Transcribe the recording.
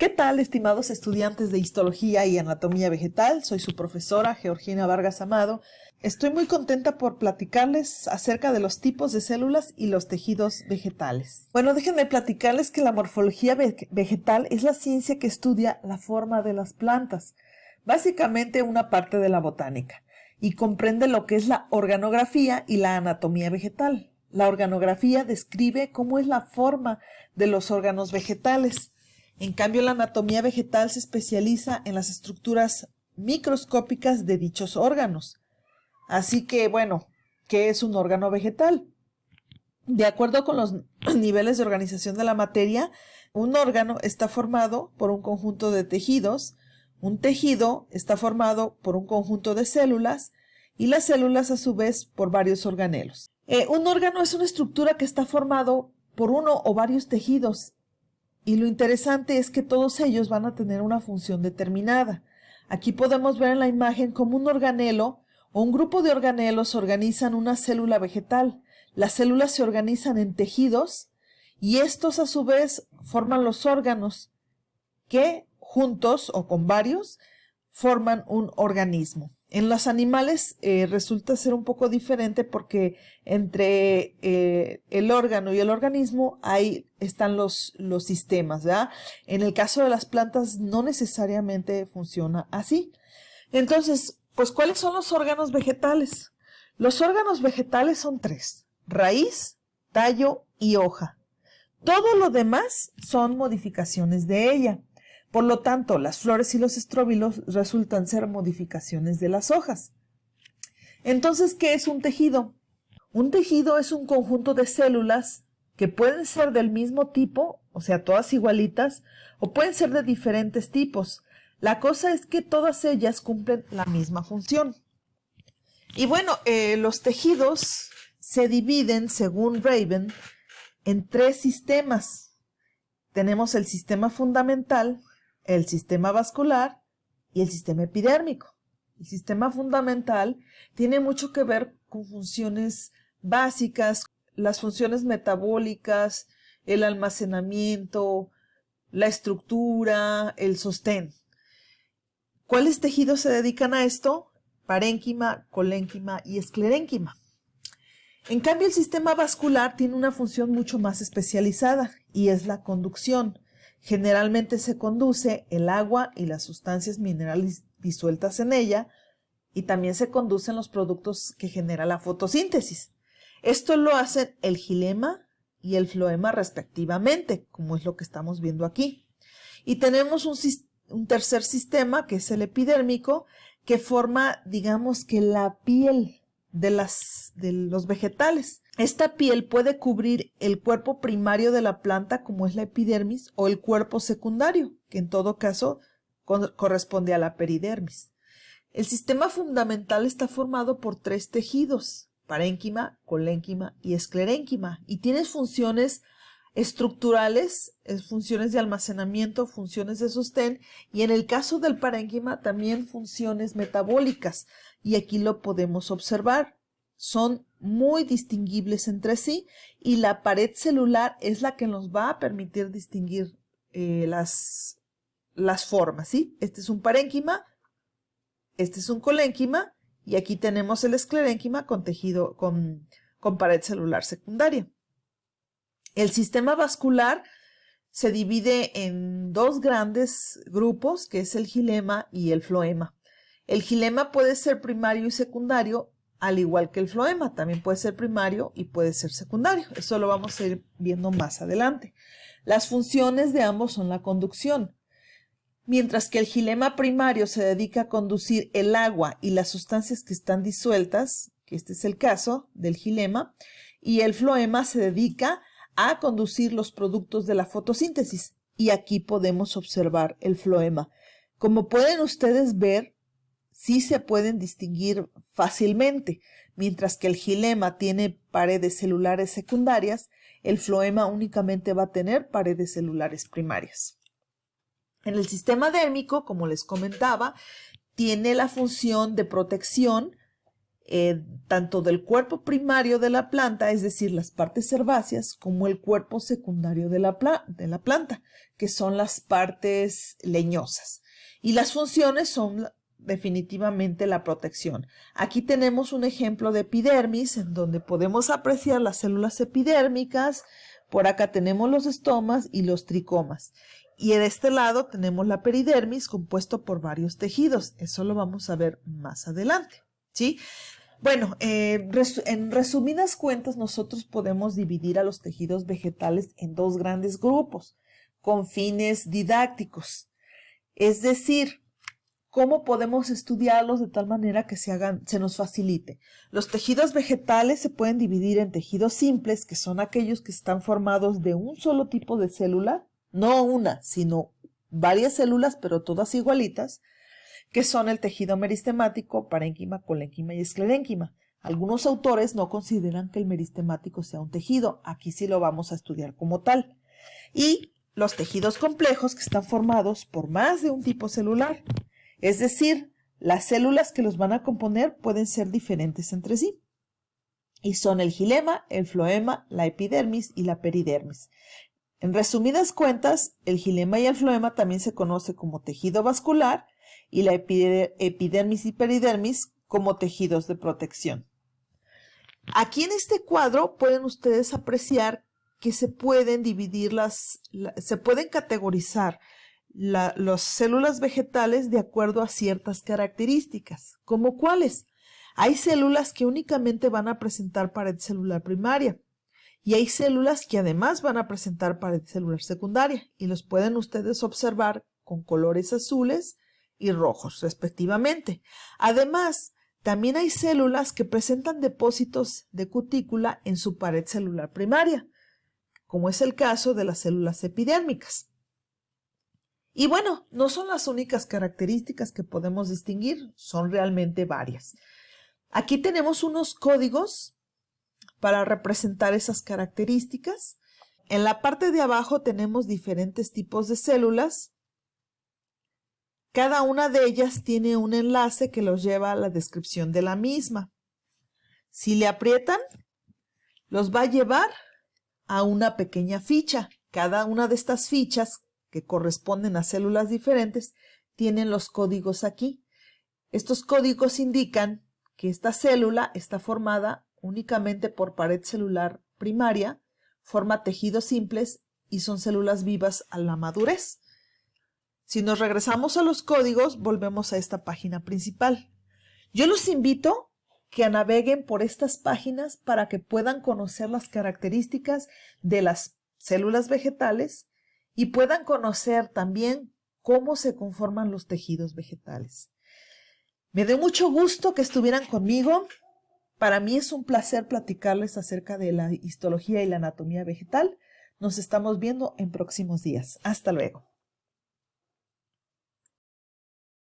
¿Qué tal, estimados estudiantes de Histología y Anatomía Vegetal? Soy su profesora, Georgina Vargas Amado. Estoy muy contenta por platicarles acerca de los tipos de células y los tejidos vegetales. Bueno, déjenme platicarles que la morfología vegetal es la ciencia que estudia la forma de las plantas, básicamente una parte de la botánica, y comprende lo que es la organografía y la anatomía vegetal. La organografía describe cómo es la forma de los órganos vegetales. En cambio, la anatomía vegetal se especializa en las estructuras microscópicas de dichos órganos. Así que, bueno, ¿qué es un órgano vegetal? De acuerdo con los niveles de organización de la materia, un órgano está formado por un conjunto de tejidos, un tejido está formado por un conjunto de células y las células a su vez por varios organelos. Un órgano es una estructura que está formado por uno o varios tejidos. Y lo interesante es que todos ellos van a tener una función determinada. Aquí podemos ver en la imagen cómo un organelo o un grupo de organelos organizan una célula vegetal. Las células se organizan en tejidos y estos a su vez forman los órganos que juntos o con varios forman un organismo. En los animales resulta ser un poco diferente porque entre el órgano y el organismo ahí están los sistemas, ¿verdad? En el caso de las plantas no necesariamente funciona así. Entonces, pues, ¿cuáles son los órganos vegetales? Los órganos vegetales son tres: raíz, tallo y hoja. Todo lo demás son modificaciones de ella. Por lo tanto, las flores y los estróbilos resultan ser modificaciones de las hojas. Entonces, ¿qué es un tejido? Un tejido es un conjunto de células que pueden ser del mismo tipo, o sea, todas igualitas, o pueden ser de diferentes tipos. La cosa es que todas ellas cumplen la misma función. Y bueno, los tejidos se dividen, según Raven, en tres sistemas. Tenemos el sistema fundamental, el sistema vascular y el sistema epidérmico. El sistema fundamental tiene mucho que ver con funciones básicas, las funciones metabólicas, el almacenamiento, la estructura, el sostén. ¿Cuáles tejidos se dedican a esto? Parénquima, colénquima y esclerénquima. En cambio, el sistema vascular tiene una función mucho más especializada y es la conducción. Generalmente se conduce el agua y las sustancias minerales disueltas en ella, y también se conducen los productos que genera la fotosíntesis. Esto lo hacen el xilema y el floema respectivamente, como es lo que estamos viendo aquí. Y tenemos un tercer sistema, que es el epidérmico, que forma, digamos, que la piel de los vegetales. Esta piel puede cubrir el cuerpo primario de la planta, como es la epidermis, o el cuerpo secundario, que en todo caso corresponde a la peridermis. El sistema fundamental está formado por tres tejidos: parénquima, colénquima y esclerénquima, y tiene funciones estructurales, funciones de almacenamiento, funciones de sostén, y en el caso del parénquima también funciones metabólicas, y aquí lo podemos observar. Son muy distinguibles entre sí, y la pared celular es la que nos va a permitir distinguir las formas, ¿sí? Este es un parénquima, este es un colénquima, y aquí tenemos el esclerénquima con tejido, con pared celular secundaria. El sistema vascular se divide en dos grandes grupos, que es el xilema y el floema. El xilema puede ser primario y secundario, al igual que el floema. También puede ser primario y puede ser secundario. Eso lo vamos a ir viendo más adelante. Las funciones de ambos son la conducción. Mientras que el xilema primario se dedica a conducir el agua y las sustancias que están disueltas, que este es el caso del xilema, y el floema se dedica a conducir los productos de la fotosíntesis, y aquí podemos observar el floema. Como pueden ustedes ver, sí se pueden distinguir fácilmente. Mientras que el xilema tiene paredes celulares secundarias, el floema únicamente va a tener paredes celulares primarias. En el sistema dérmico, como les comentaba, tiene la función de protección tanto del cuerpo primario de la planta, es decir, las partes herbáceas, como el cuerpo secundario de la planta, que son las partes leñosas. Y las funciones son definitivamente la protección. Aquí tenemos un ejemplo de epidermis, en donde podemos apreciar las células epidérmicas. Por acá tenemos los estomas y los tricomas. Y de este lado tenemos la peridermis, compuesto por varios tejidos. Eso lo vamos a ver más adelante, ¿sí? Bueno, en resumidas cuentas, nosotros podemos dividir a los tejidos vegetales en dos grandes grupos, con fines didácticos. Es decir, ¿cómo podemos estudiarlos de tal manera que se nos facilite? Los tejidos vegetales se pueden dividir en tejidos simples, que son aquellos que están formados de un solo tipo de célula, no una, sino varias células, pero todas igualitas, que son el tejido meristemático, parénquima, colénquima y esclerénquima. Algunos autores no consideran que el meristemático sea un tejido. Aquí sí lo vamos a estudiar como tal. Y los tejidos complejos, que están formados por más de un tipo celular. Es decir, las células que los van a componer pueden ser diferentes entre sí. Y son el xilema, el floema, la epidermis y la peridermis. En resumidas cuentas, el xilema y el floema también se conoce como tejido vascular y la epidermis y peridermis como tejidos de protección. Aquí en este cuadro pueden ustedes apreciar que se pueden dividir se pueden categorizar las células vegetales de acuerdo a ciertas características. ¿Como cuáles? Hay células que únicamente van a presentar pared celular primaria y hay células que además van a presentar pared celular secundaria y los pueden ustedes observar con colores azules y rojos respectivamente. Además, también hay células que presentan depósitos de cutícula en su pared celular primaria, como es el caso de las células epidérmicas. Y bueno, no son las únicas características que podemos distinguir, son realmente varias. Aquí tenemos unos códigos para representar esas características. En la parte de abajo tenemos diferentes tipos de células. Cada una de ellas tiene un enlace que los lleva a la descripción de la misma. Si le aprietan, los va a llevar a una pequeña ficha. Cada una de estas fichas, que corresponden a células diferentes, tienen los códigos aquí. Estos códigos indican que esta célula está formada únicamente por pared celular primaria, forma tejidos simples y son células vivas a la madurez. Si nos regresamos a los códigos, volvemos a esta página principal. Yo los invito que naveguen por estas páginas para que puedan conocer las características de las células vegetales y puedan conocer también cómo se conforman los tejidos vegetales. Me dio mucho gusto que estuvieran conmigo. Para mí es un placer platicarles acerca de la histología y la anatomía vegetal. Nos estamos viendo en próximos días. Hasta luego.